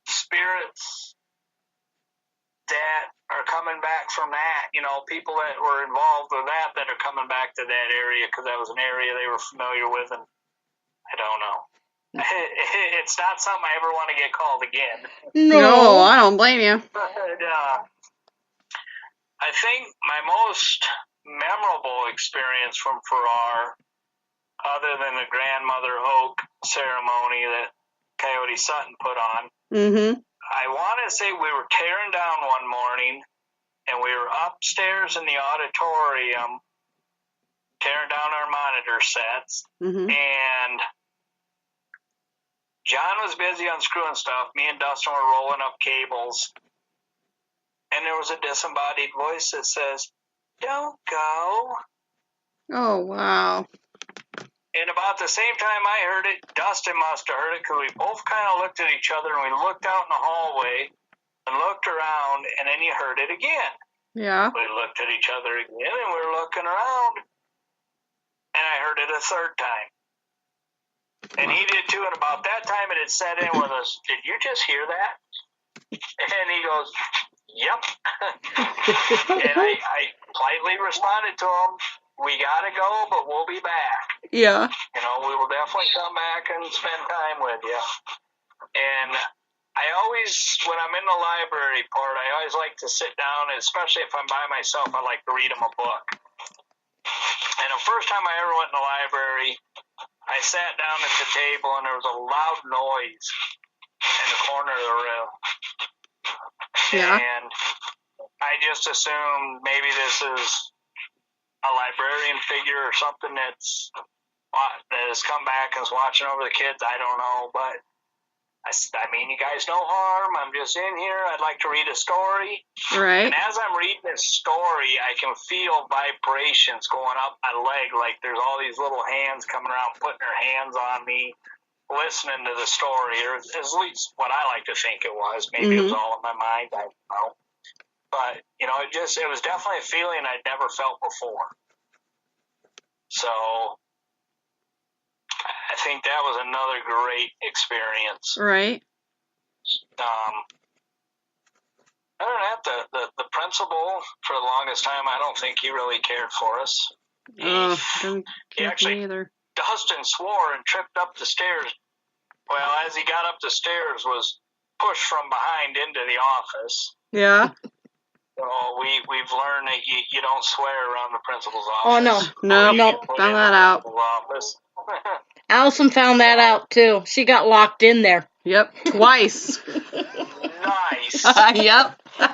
spirits that are coming back from that, people that were involved with that are coming back to that area because that was an area they were familiar with, and I don't know. It's not something I ever want to get called again. No, I don't blame you. But I think my most memorable experience from Farrar, other than the grandmother oak ceremony that Coyote Sutton put on, I want to say we were tearing down one morning, and we were upstairs in the auditorium tearing down our monitor sets, and John was busy unscrewing stuff. Me and Dustin were rolling up cables, and there was a disembodied voice that says, "Don't go." Oh, wow. And about the same time I heard it, Dustin must have heard it, because we both kind of looked at each other, and we looked out in the hallway and looked around, and then you heard it again. Yeah. We looked at each other again, and we were looking around, and I heard it a third time. And he did too, and about that time it had set in with us, "Did you just hear that?" And he goes, "Yep." And I politely responded to him, "We gotta go, but we'll be back. Yeah. We will definitely come back and spend time with you." And I always, when I'm in the library part, I always like to sit down, especially if I'm by myself, I like to read them a book. And the first time I ever went in the library, I sat down at the table, and there was a loud noise in the corner of the room. Yeah. And I just assumed maybe this is a librarian figure or something that has come back and is watching over the kids. I don't know, but I mean, you guys no harm. I'm just in here. I'd like to read a story. Right. And as I'm reading this story, I can feel vibrations going up my leg, like there's all these little hands coming around, putting their hands on me, listening to the story, or at least what I like to think it was. Maybe it was all in my mind. I don't know. But, it was definitely a feeling I'd never felt before. So I think that was another great experience. Right. Other than that, the principal, for the longest time, I don't think he really cared for us. Doesn't He care for actually me either. Dustin swore and tripped up the stairs. Well, as he got up the stairs, was pushed from behind into the office. Yeah. So we've learned that you don't swear around the principal's Oh, office. No. You get put Found in that the out. principal's office. Allison found that out too. She got locked in there. Yep. Twice. Nice. Yep. I've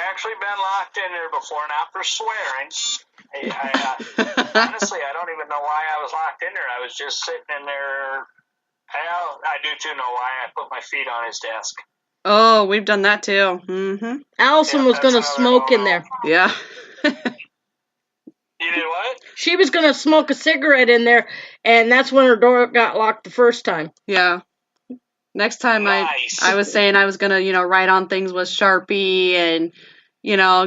actually been locked in there before, not for swearing. Honestly, I don't even know why I was locked in there. I was just sitting in there. I do too know why. I put my feet on his desk. Oh, we've done that too. Mm-hmm. Allison was going to smoke in there. Yeah. You did what? She was going to smoke a cigarette in there, and that's when her door got locked the first time. Yeah. Next time Nice. I was saying I was going to, write on things with Sharpie and,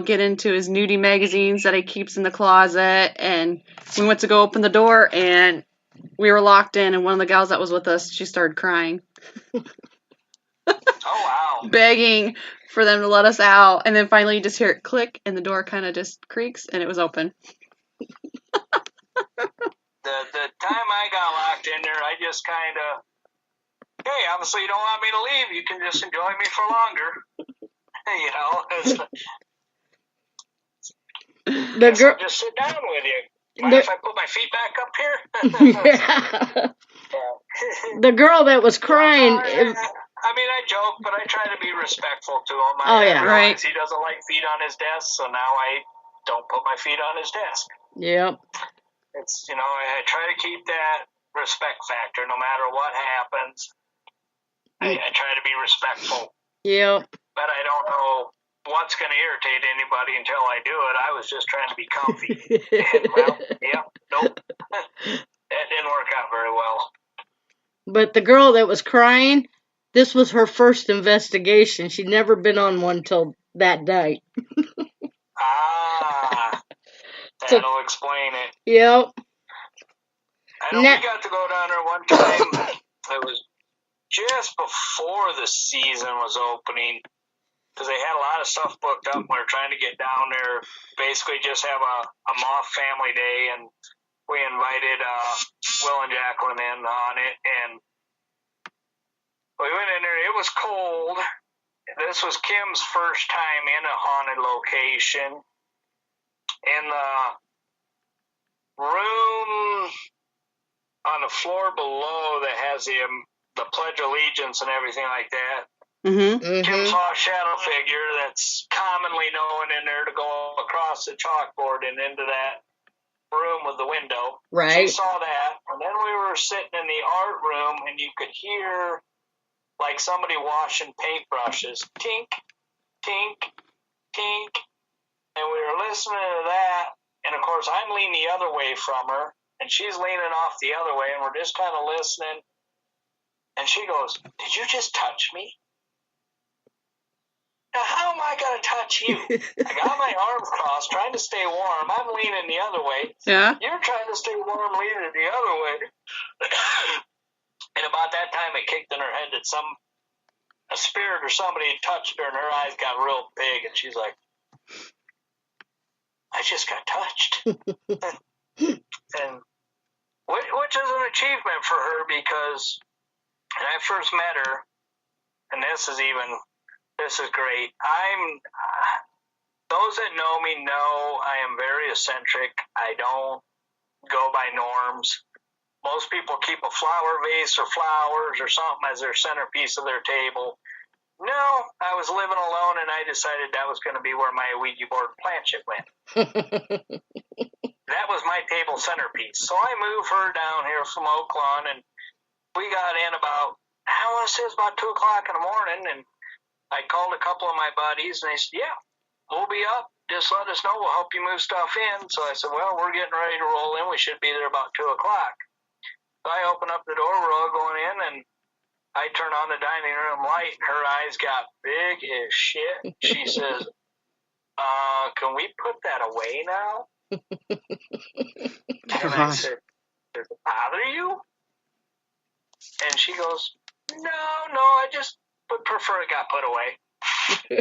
get into his nudie magazines that he keeps in the closet. And we went to go open the door and we were locked in, and one of the gals that was with us, she started crying. Oh, wow. Begging for them to let us out. And then finally you just hear it click and the door kind of just creaks and it was open. The time I got locked in there, I just kind of, hey, obviously you don't want me to leave. You can just enjoy me for longer. The girl, I'll just sit down with you. Mind if I put my feet back up here? yeah. The girl that was crying. I mean, I joke, but I try to be respectful to him. Oh, yeah. Right. He doesn't like feet on his desk, so now I don't put my feet on his desk. Yep. It's, I try to keep that respect factor no matter what happens. I try to be respectful. Yep. But I don't know what's going to irritate anybody until I do it. I was just trying to be comfy. And, nope. That didn't work out very well. But the girl that was crying, this was her first investigation. She'd never been on one till that night. That'll explain it. Yep. I know we got to go down there one time. It was just before the season was opening, because they had a lot of stuff booked up. We were trying to get down there, basically just have a Moth family day, and we invited Will and Jacqueline in on it, and we went in there. It was cold. This was Kim's first time in a haunted location. In the room on the floor below that has the Pledge of Allegiance and everything like that, Kim saw a shadow figure that's commonly known in there to go across the chalkboard and into that room with the window. Right. She saw that, and then we were sitting in the art room, and you could hear like somebody washing paintbrushes, tink, tink, tink, and we were listening to that, and of course I'm leaning the other way from her, and she's leaning off the other way, and we're just kind of listening, and she goes, "Did you just touch me?" Now, how am I going to touch you? I got my arms crossed, trying to stay warm. I'm leaning the other way. Yeah. You're trying to stay warm, leaning the other way. And about that time, it kicked in her head that a spirit or somebody had touched her, and her eyes got real big, and she's like, "I just got touched." And which is an achievement for her, because when I first met her, and this is great. Those that know me know I am very eccentric. I don't go by norms. Most people keep a flower vase or flowers or something as their centerpiece of their table. No, I was living alone, and I decided that was going to be where my Ouija board planchette went. That was my table centerpiece. So I moved her down here from Oak Lawn, and we got in about, I want to say it was about 2 o'clock in the morning, and I called a couple of my buddies, and they said, "Yeah, we'll be up. Just let us know. We'll help you move stuff in." So I said, "Well, we're getting ready to roll in. We should be there about 2 o'clock. So I open up the door. We're all going in, and I turn on the dining room light, and her eyes got big as shit. She says, "Can we put that away now?" And I said, does it bother you? And she goes, no, I just would prefer it got put away.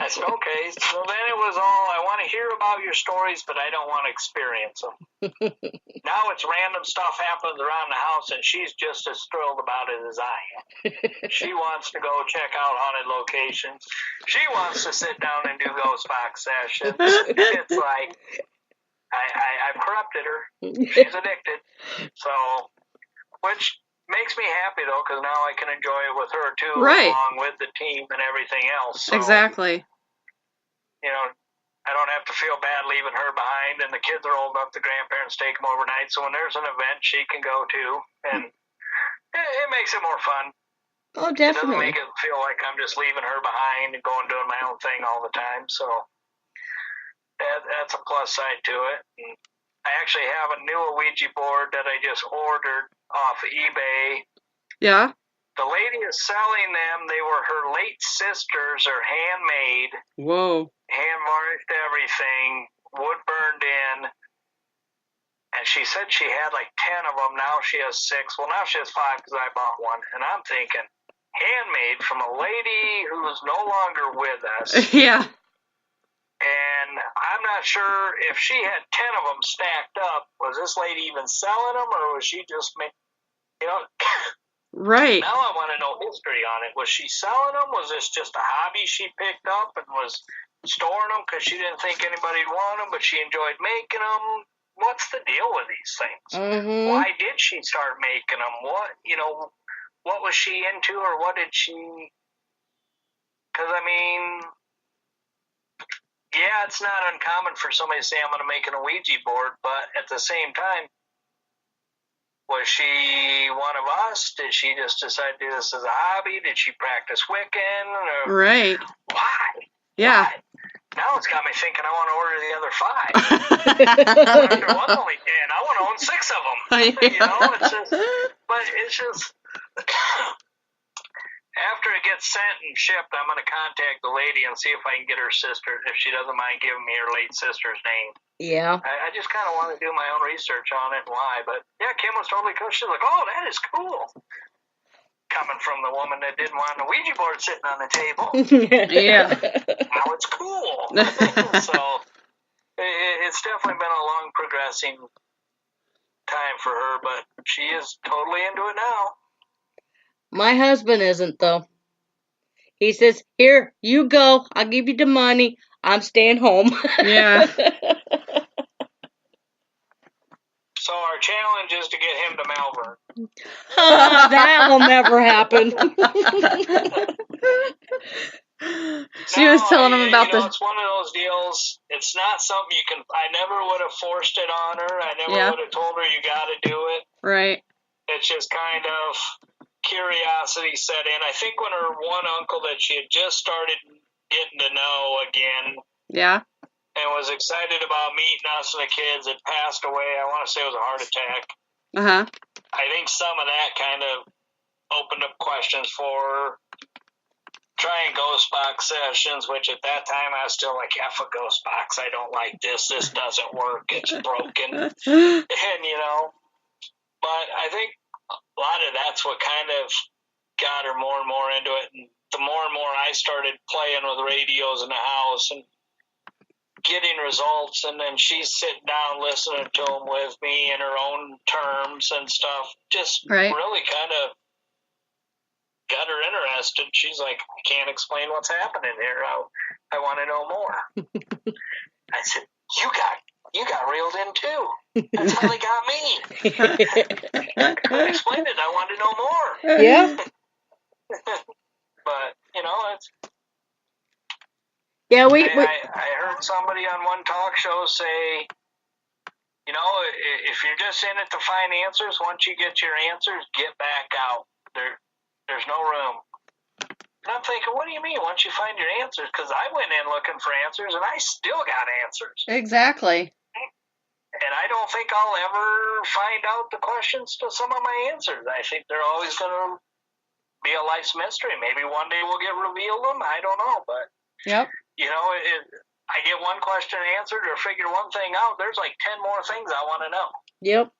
I said, okay. So then it was all, I want to hear about your stories, but I don't want to experience them. Now it's random stuff happens around the house, and she's just as thrilled about it as I am. She wants to go check out haunted locations. She wants to sit down and do ghost box sessions. It's like, I've corrupted her. She's addicted. So, which makes me happy, though, because now I can enjoy it with her, too, Right. along with the team and everything else. So, Exactly. you know, I don't have to feel bad leaving her behind, and the kids are old enough, the grandparents take them overnight, so when there's an event, she can go, too, and it makes it more fun. Oh, It doesn't definitely. make it feel like I'm just leaving her behind and going doing my own thing all the time, so that's a plus side to it. And I actually have a new Ouija board that I just ordered off of eBay. Yeah. The lady is selling them. They were her late sisters, are handmade, Whoa. hand varnished everything, wood burned in. And she said she had like 10 of them. Now she has 6. Well, now she has 5 because I bought one. And I'm thinking, handmade from a lady who's no longer with us. Yeah. And I'm not sure if she had 10 of them stacked up. Was this lady even selling them, or was she just making, you know? Right. Now I want to know history on it. Was she selling them? Was this just a hobby she picked up and was storing them because she didn't think anybody'd want them, but she enjoyed making them? What's the deal with these things? Mm-hmm. Why did she start making them? What was she into, or what did she? Because I mean, yeah, it's not uncommon for somebody to say, I'm going to make an Ouija board, but at the same time, was she one of us? Did she just decide to do this as a hobby? Did she practice Wiccan? Or Right. why? Yeah. Why? Now it's got me thinking I want to order the other 5. There was only 10. I want to own 6 of them. It's just, but it's just, after it gets sent and shipped, I'm going to contact the lady and see if I can get her sister, if she doesn't mind giving me her late sister's name. Yeah. I just kind of want to do my own research on it and why. But yeah, Kim was totally cool. She's like, oh, that is cool. Coming from the woman that didn't want a Ouija board sitting on the table. Yeah. Now it's cool. So it's definitely been a long progressing time for her, but she is totally into it now. My husband isn't, though. He says, here, you go. I'll give you the money. I'm staying home. Yeah. So our challenge is to get him to Malvern. That will never happen. She was telling him about it's one of those deals. It's not something you can. I never would have forced it on her. I never would have told her you got to do it. Right. It's just kind of curiosity set in. I think when her one uncle that she had just started getting to know again. Yeah. And was excited about meeting us and the kids had passed away. I want to say it was a heart attack. Uh-huh. I think some of that kind of opened up questions for trying ghost box sessions, which at that time I was still like, F a ghost box. I don't like this. This doesn't work. It's broken. And, but I think a lot of that's what kind of got her more and more into it. And the more and more I started playing with radios in the house and getting results, and then she's sitting down listening to them with me in her own terms and stuff, just really kind of got her interested. She's like, I can't explain what's happening here. I want to know more. I said, you got reeled in too. That's how they got me. I couldn't explain it. I wanted to know more. Yeah. But, it's... Yeah, I heard somebody on one talk show say, if you're just in it to find answers, once you get your answers, get back out. There's no room. And I'm thinking, what do you mean, once you find your answers? Because I went in looking for answers, and I still got answers. Exactly. And I don't think I'll ever find out the questions to some of my answers. I think they're always going to be a life's mystery. Maybe one day we'll get revealed them. I don't know, but... Yep. I get one question answered or figure one thing out, there's like 10 more things I want to know. Yep.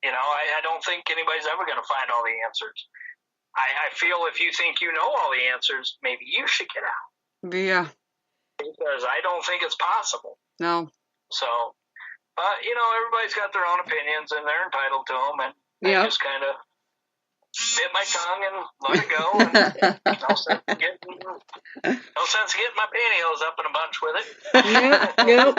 You know, I don't think anybody's ever going to find all the answers. I feel if you think you know all the answers, maybe you should get out. Yeah. Because I don't think it's possible. No. So, but, you know, everybody's got their own opinions and they're entitled to them. And I just kind of bit my tongue and let it go. And no sense getting my pantyhose up in a bunch with it. Yep.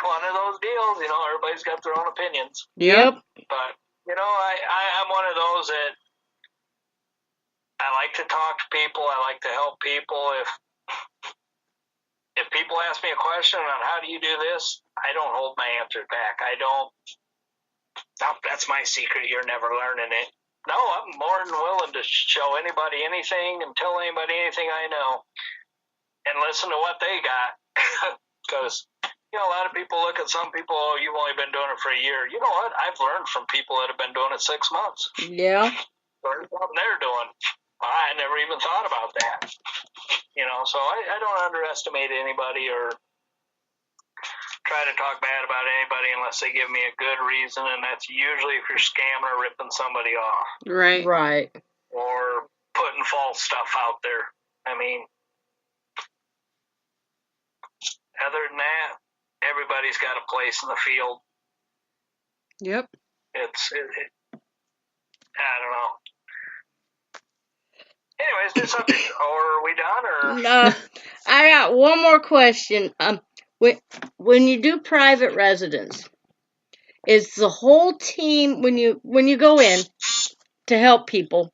One of those deals, you know, everybody's got their own opinions. Yep. But, you know, I'm one of those that I like to talk to people. I like to help people. If people ask me a question on how do you do this, I don't hold my answer back. I don't, that's my secret. You're never learning it. No, I'm more than willing to show anybody anything and tell anybody anything I know and listen to what they got. Because, you know, a lot of people look at some people, oh, you've only been doing it for a year. You know what? I've learned from people that have been doing it 6 months. Yeah. Learn what they're doing. I never even thought about that. You know, so I don't underestimate anybody or try to talk bad about anybody unless they give me a good reason, and that's usually if you're scamming or ripping somebody off. Right. Right. Or putting false stuff out there. I mean, other than that, everybody's got a place in the field. Yep. I don't know. Anyways, new subject. Or are we done? Or No, I got one more question. When you do private residence, is the whole team when you go in to help people?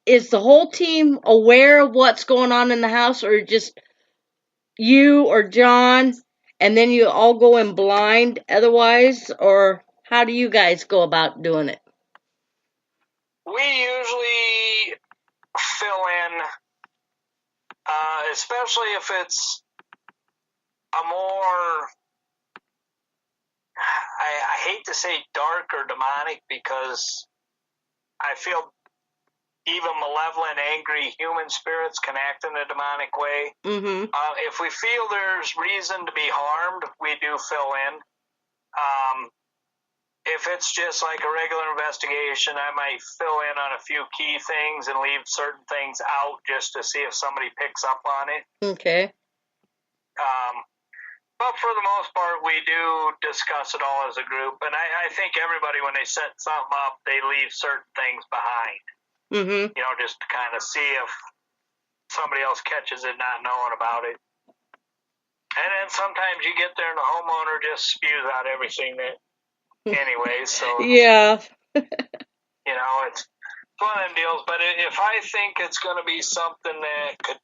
Is the whole team aware of what's going on in the house, or just you or John, and then you all go in blind otherwise, or how do you guys go about doing it? we usually fill in, especially if it's a more, I hate to say dark or demonic because I feel even malevolent, angry human spirits can act in a demonic way. Mm-hmm. If we feel there's reason to be harmed, we do fill in. If it's just like a regular investigation, I might fill in on a few key things and leave certain things out just to see if somebody picks up on it. Okay. But for the most part, we do discuss it all as a group. And I think everybody, when they set something up, they leave certain things behind. Mm-hmm. You know, just to kind of see if somebody else catches it not knowing about it. And then sometimes you get there and the homeowner just spews out everything that, anyway, so, Yeah. you know, it's one of them deals. But if I think it's going to be something that could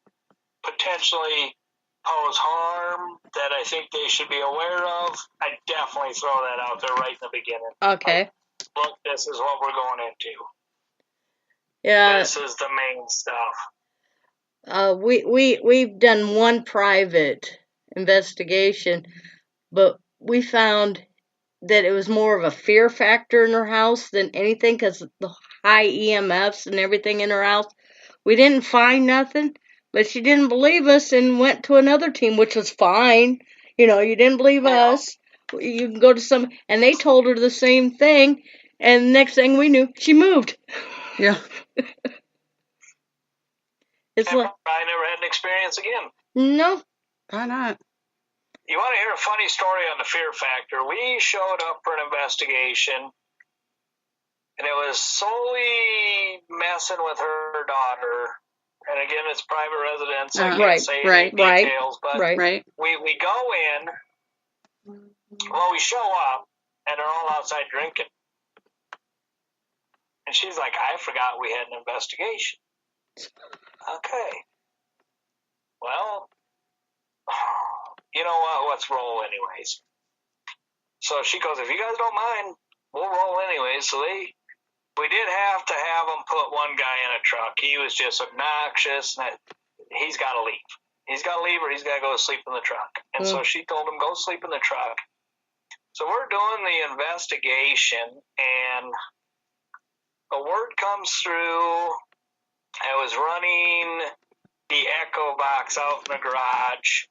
potentially pose harm that I think they should be aware of, I definitely throw that out there right in the beginning. Okay. Look, this is what we're going into. Yeah. This is the main stuff. We've done one private investigation, but we found that it was more of a fear factor in her house than anything because of the high EMFs and everything in her house. We didn't find nothing, but she didn't believe us and went to another team, which was fine. You know, you didn't believe us. You can go to some, and they told her the same thing, and next thing we knew, she moved. Yeah. It's And like, I never had an experience again. no. Why not? You want to hear a funny story on the fear factor? We showed up for an investigation, and it was solely messing with her daughter. And again, it's private residence. I can't say any details, but Right. we go in. Well, we show up, and they're all outside drinking. And she's like, I forgot we had an investigation. Okay. Well, you know what? Let's roll anyways. So she goes, if you guys don't mind, we'll roll anyways. So we did have to have them put one guy in a truck. He was just obnoxious. And he's got to leave. He's got to leave or he's got to go sleep in the truck. And so she told him, go sleep in the truck. So we're doing the investigation, and a word comes through. I was running the echo box out in the garage,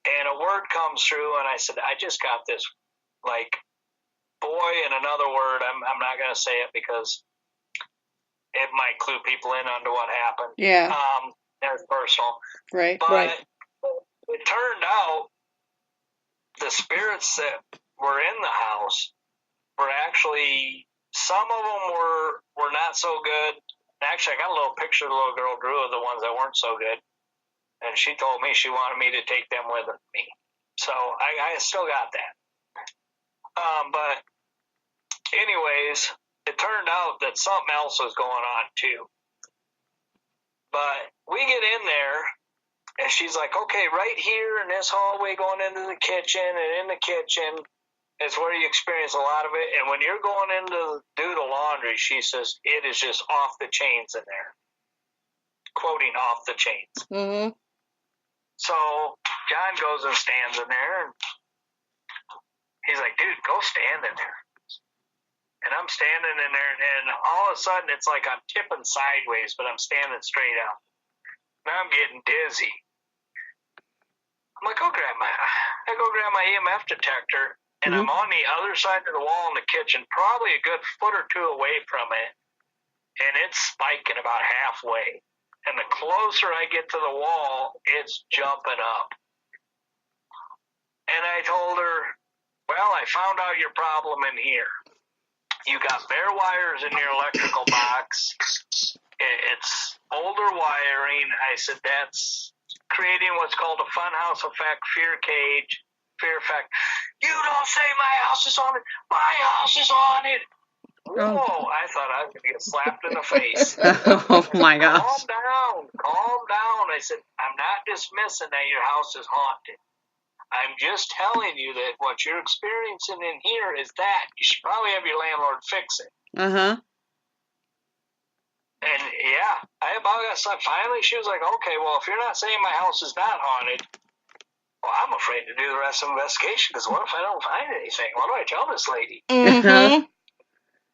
and a word comes through, and I said, I just got this, like, boy, and another word. I'm not going to say it because it might clue people in onto what happened. Yeah. It's personal. Right. But Right. it turned out the spirits that were in the house were actually, some of them were not so good. Actually, I got a little picture the little girl drew of the ones that weren't so good. And she told me she wanted me to take them with me. So I still got that. But anyways, it turned out that something else was going on too. But we get in there, and she's like, okay, right here in this hallway going into the kitchen, and in the kitchen is where you experience a lot of it. And when you're going in to do the laundry, she says, it is just off the chains in there. Quoting off the chains. Mm-hmm. So John goes and stands in there, and he's like, dude, go stand in there. And I'm standing in there, and all of a sudden it's like I'm tipping sideways, but I'm standing straight up. Now I'm getting dizzy. I'm like, I go grab my EMF detector, and I'm on the other side of the wall in the kitchen, probably a good foot or two away from it, and it's spiking about halfway. And the closer I get to the wall, it's jumping up. And I told her, well, I found out your problem in here. You got bare wires in your electrical box. It's older wiring. I said, that's creating what's called a funhouse effect, fear cage, fear effect. You don't say my house is on it. My house is on it. Whoa, I thought I was going to get slapped in the face. Oh my gosh. Calm down. I said, I'm not dismissing that your house is haunted. I'm just telling you that what you're experiencing in here is that. You should probably have your landlord fix it. Uh-huh. And yeah, I about got slapped. Finally, she was like, okay, well, if you're not saying my house is not haunted, well, I'm afraid to do the rest of the investigation, because what if I don't find anything? What do I tell this lady? Mm-hmm.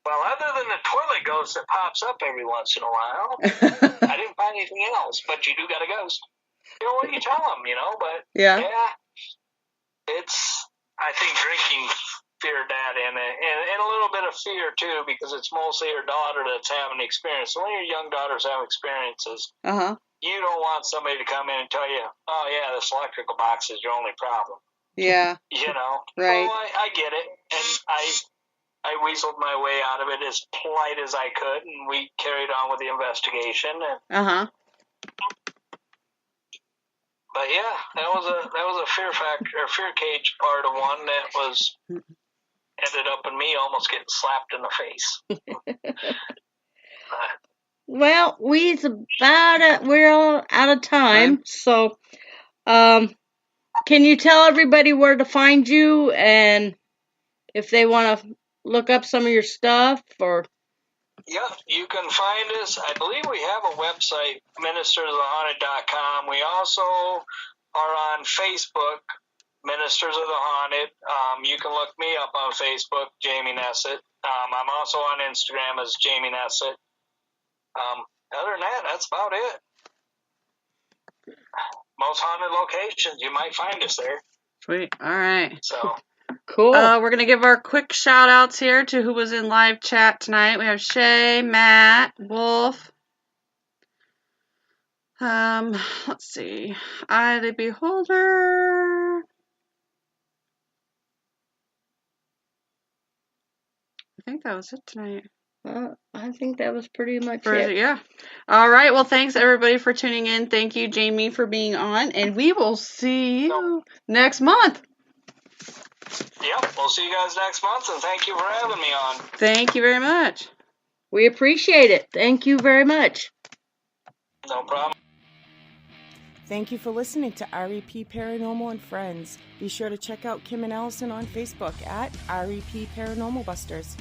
Well, other than the toilet ghost that pops up every once in a while, I didn't find anything else. But you do got a ghost. You know, what do you tell them, But, Yeah. It's, I think, drinking feared that in it. And a little bit of fear, too, because it's mostly your daughter that's having the experience. So when your young daughters have experiences, Uh-huh. you don't want somebody to come in and tell you, oh, yeah, this electrical box is your only problem. Yeah. Right. So I get it. And I weaseled my way out of it as polite as I could, and we carried on with the investigation. Uh-huh. But yeah, that was a fear cage part of one that was ended up in me almost getting slapped in the face. Well, we're all out of time, so can you tell everybody where to find you, and if they want to look up some of your stuff, or? Yeah, you can find us. I believe we have a website, ministersofthehaunted.com. We also are on Facebook, Ministers of the Haunted. You can look me up on Facebook, Jamie Nessett. I'm also on Instagram as Jamie Nessett. Other than that, that's about it. Most haunted locations, you might find us there. Sweet. All right. So Cool. We're going to give our quick shout outs here to who was in live chat tonight. We have Shay, Matt, Wolf. Let's see. I the Beholder. I think that was it tonight. I think that was pretty much it. Yeah. All right. Well, thanks everybody for tuning in. Thank you, Jamie, for being on, and we will see you next month. Yep, we'll see you guys next month, and thank you for having me on. Thank you very much. We appreciate it. Thank you very much. No problem. Thank you for listening to REP Paranormal and Friends. Be sure to check out Kim and Allison on Facebook at REP Paranormal Busters.